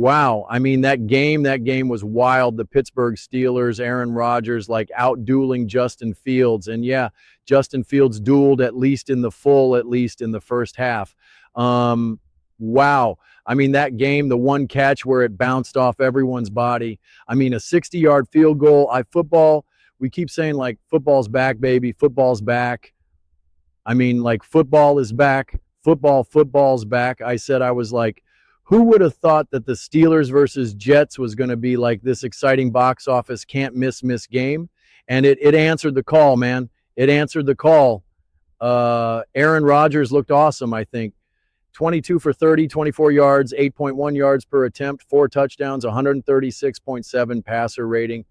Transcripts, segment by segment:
Wow. I mean, that game was wild. The Pittsburgh Steelers, Aaron Rodgers, like out-dueling Justin Fields. And yeah, Justin Fields dueled at least in the first half. Wow. I mean, that game, the one catch where it bounced off everyone's body. I mean, a 60-yard field goal. Football, we keep saying like football's back, baby. Football's back. I mean, like football is back. Football's back. I was like, who would have thought that the Steelers versus Jets was going to be like this exciting box office can't miss game? And it answered the call, man. It answered the call. Aaron Rodgers looked awesome, I think. 22 for 30, 24 yards, 8.1 yards per attempt, 4 touchdowns, 136.7 passer rating.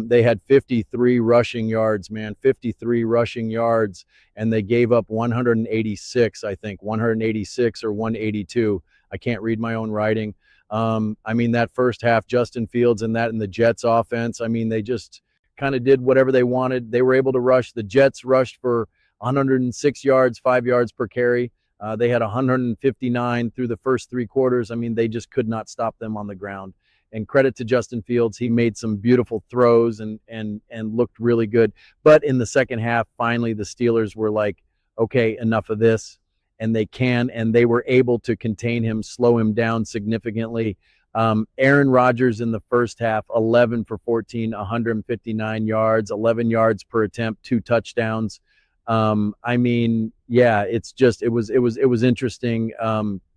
They had 53 rushing yards, man, 53 rushing yards, and they gave up 186, I think, 186 or 182. I can't read my own writing. I mean, that first half, Justin Fields and the Jets offense, I mean, they just kind of did whatever they wanted. They were able to rush. The Jets rushed for 106 yards, 5 yards per carry. They had 159 through the first 3 quarters. I mean, they just could not stop them on the ground. And credit to Justin Fields. He made some beautiful throws and looked really good. But in the second half, finally, the Steelers were like, okay, enough of this. And they were able to contain him, slow him down significantly. Aaron Rodgers in the first half, 11 for 14, 159 yards, 11 yards per attempt, 2 touchdowns. I mean, yeah, it was interesting.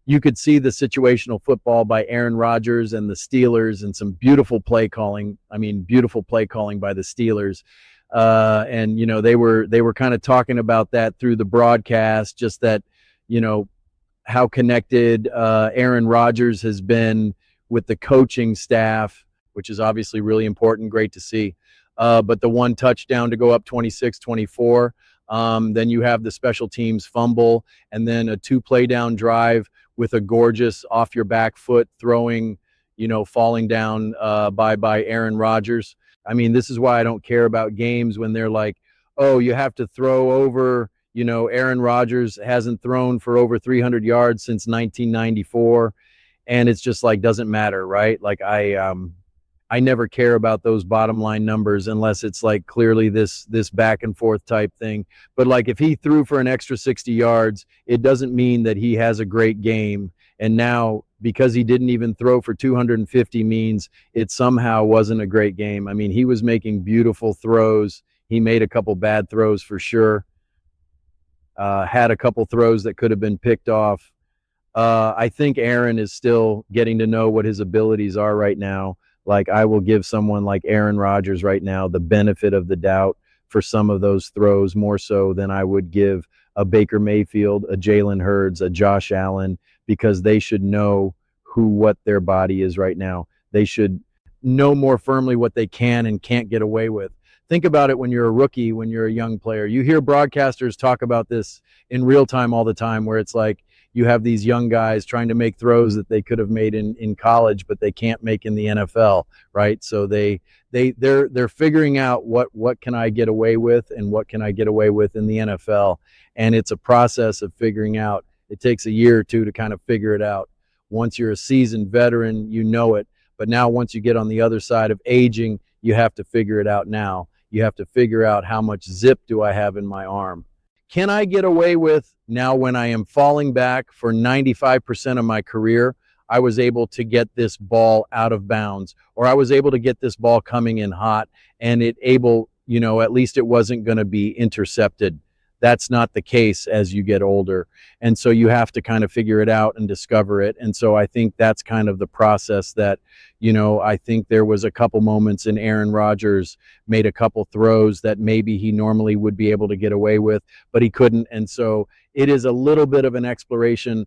You could see the situational football by Aaron Rodgers and the Steelers and some beautiful play calling. I mean, beautiful play calling by the Steelers. And, you know, they were kind of talking about that through the broadcast, just that, you know, how connected Aaron Rodgers has been with the coaching staff, which is obviously really important. Great to see. But the one touchdown to go up 26-24. Then you have the special teams fumble, and then a 2 play down drive with a gorgeous off your back foot throwing, you know, falling down by Aaron Rodgers. I mean, this is why I don't care about games when they're like, oh, you have to throw over, you know, Aaron Rodgers hasn't thrown for over 300 yards since 1994. And it's just like, doesn't matter, right? Like I never care about those bottom line numbers unless it's like clearly this back and forth type thing. But like if he threw for an extra 60 yards, it doesn't mean that he has a great game. And now because he didn't even throw for 250 means it somehow wasn't a great game. I mean, he was making beautiful throws. He made a couple bad throws for sure. Had a couple throws that could have been picked off. I think Aaron is still getting to know what his abilities are right now. Like I will give someone like Aaron Rodgers right now the benefit of the doubt for some of those throws more so than I would give a Baker Mayfield, a Jalen Hurts, a Josh Allen, because they should know what their body is right now. They should know more firmly what they can and can't get away with. Think about it when you're a rookie, when you're a young player. You hear broadcasters talk about this in real time all the time, where it's like you have these young guys trying to make throws that they could have made in college, but they can't make in the NFL, right? So they're figuring out what can I get away with and what can I get away with in the NFL. And it's a process of figuring out. It takes a year or two to kind of figure it out. Once you're a seasoned veteran, you know it. But now once you get on the other side of aging, you have to figure it out now. You have to figure out how much zip do I have in my arm. Can I get away with now when I am falling back for 95% of my career, I was able to get this ball out of bounds, or I was able to get this ball coming in hot and at least it wasn't going to be intercepted. That's not the case as you get older. And so you have to kind of figure it out and discover it. And so I think that's kind of the process that, I think there was a couple moments in Aaron Rodgers made a couple throws that maybe he normally would be able to get away with, but he couldn't. And so it is a little bit of an exploration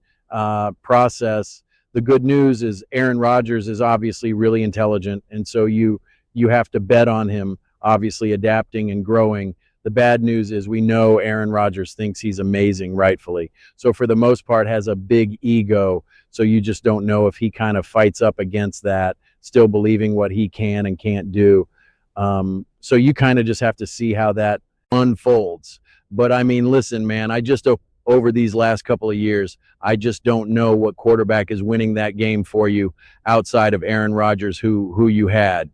process. The good news is Aaron Rodgers is obviously really intelligent. And so you have to bet on him, obviously adapting and growing. The bad news is we know Aaron Rodgers thinks he's amazing, rightfully. So for the most part has a big ego. So you just don't know if he kind of fights up against that, still believing what he can and can't do. So you kind of just have to see how that unfolds. But I mean, listen, man, I just over these last couple of years. I just don't know what quarterback is winning that game for you outside of Aaron Rodgers, who you had.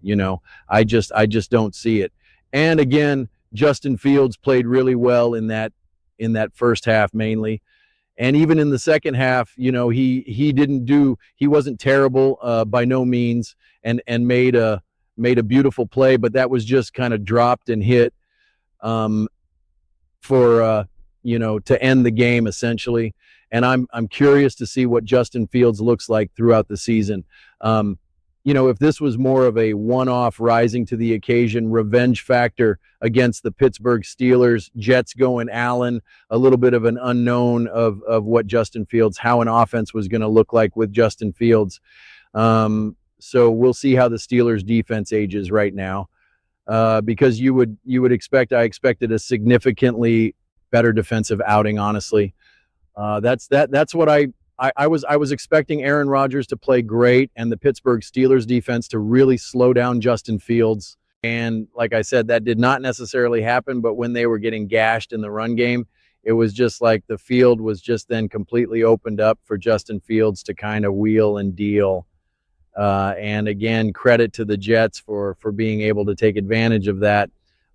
I just don't see it. And again, Justin Fields played really well in that first half mainly. And even in the second half, he wasn't terrible by no means, and made a beautiful play, but that was just kind of dropped and hit um, for to end the game essentially. And I'm curious to see what Justin Fields looks like throughout the season. If this was more of a one-off, rising to the occasion revenge factor against the Pittsburgh Steelers, Jets going Allen, a little bit of an unknown of what Justin Fields, how an offense was going to look like with Justin Fields. So we'll see how the Steelers defense ages right now, because you would expect, I expected a significantly better defensive outing, honestly. That's what I was expecting Aaron Rodgers to play great and the Pittsburgh Steelers defense to really slow down Justin Fields. And like I said, that did not necessarily happen, but when they were getting gashed in the run game, it was just like the field was just then completely opened up for Justin Fields to kind of wheel and deal. And again, credit to the Jets for being able to take advantage of that.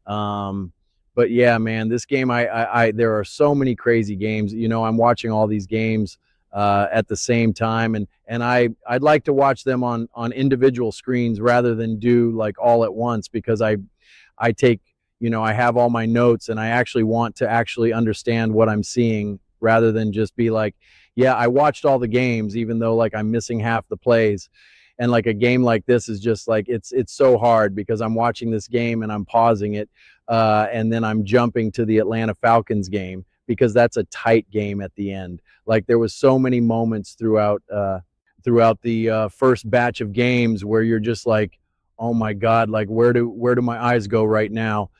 But yeah, man, this game, there are so many crazy games. I'm watching all these games at the same time, and I'd like to watch them on individual screens rather than do like all at once, because I take, I have all my notes and I actually want to actually understand what I'm seeing rather than just be like, yeah, I watched all the games, even though like I'm missing half the plays. And like a game like this is just like, it's so hard because I'm watching this game and I'm pausing it. And then I'm jumping to the Atlanta Falcons game because that's a tight game at the end. Like there was so many moments throughout the first batch of games where you're just like, oh my God, like where do my eyes go right now?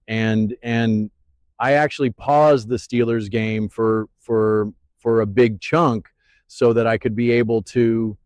And I actually paused the Steelers game for a big chunk so that I could be able to,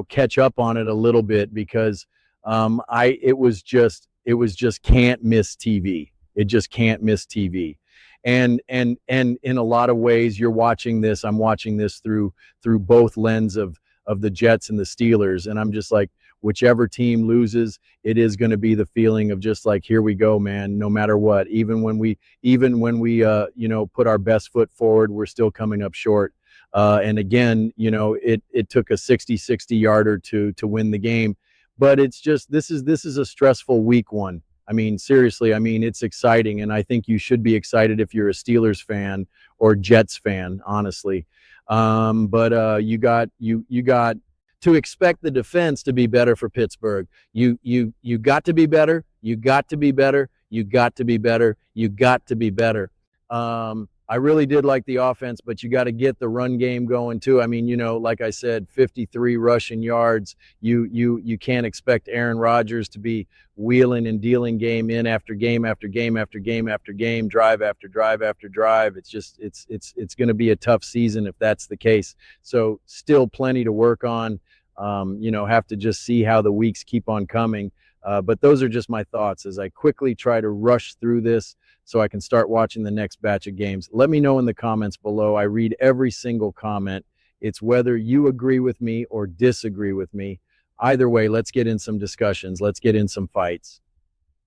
catch up on it a little bit, because it was just can't miss TV. It just can't miss TV. And in a lot of ways, I'm watching this through both lens of the Jets and the Steelers. And I'm just like, whichever team loses, it is going to be the feeling of just like, here we go, man, no matter what. Even when we put our best foot forward, we're still coming up short. And again, it took a 60-60 yarder to win the game. But it's just, this is a stressful week one. I mean, seriously, it's exciting, and I think you should be excited if you're a Steelers fan or Jets fan, honestly. But you got to expect the defense to be better for Pittsburgh. You got to be better. You got to be better. You got to be better. You got to be better. I really did like the offense, but you got to get the run game going too. Like I said, 53 rushing yards. You can't expect Aaron Rodgers to be wheeling and dealing game in after game after game after game after game, drive after drive after drive. It's just it's going to be a tough season if that's the case. So still plenty to work on. Have to just see how the weeks keep on coming. But those are just my thoughts as I quickly try to rush through this so I can start watching the next batch of games. Let me know in the comments below. I read every single comment. It's whether you agree with me or disagree with me. Either way, let's get in some discussions. Let's get in some fights.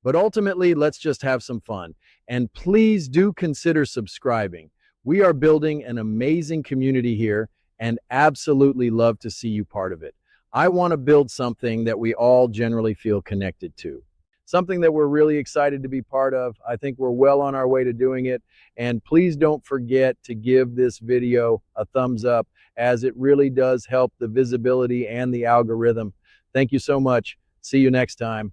But ultimately, let's just have some fun. And please do consider subscribing. We are building an amazing community here and absolutely love to see you part of it. I want to build something that we all generally feel connected to. Something that we're really excited to be part of. I think we're well on our way to doing it. And please don't forget to give this video a thumbs up, as it really does help the visibility and the algorithm. Thank you so much. See you next time.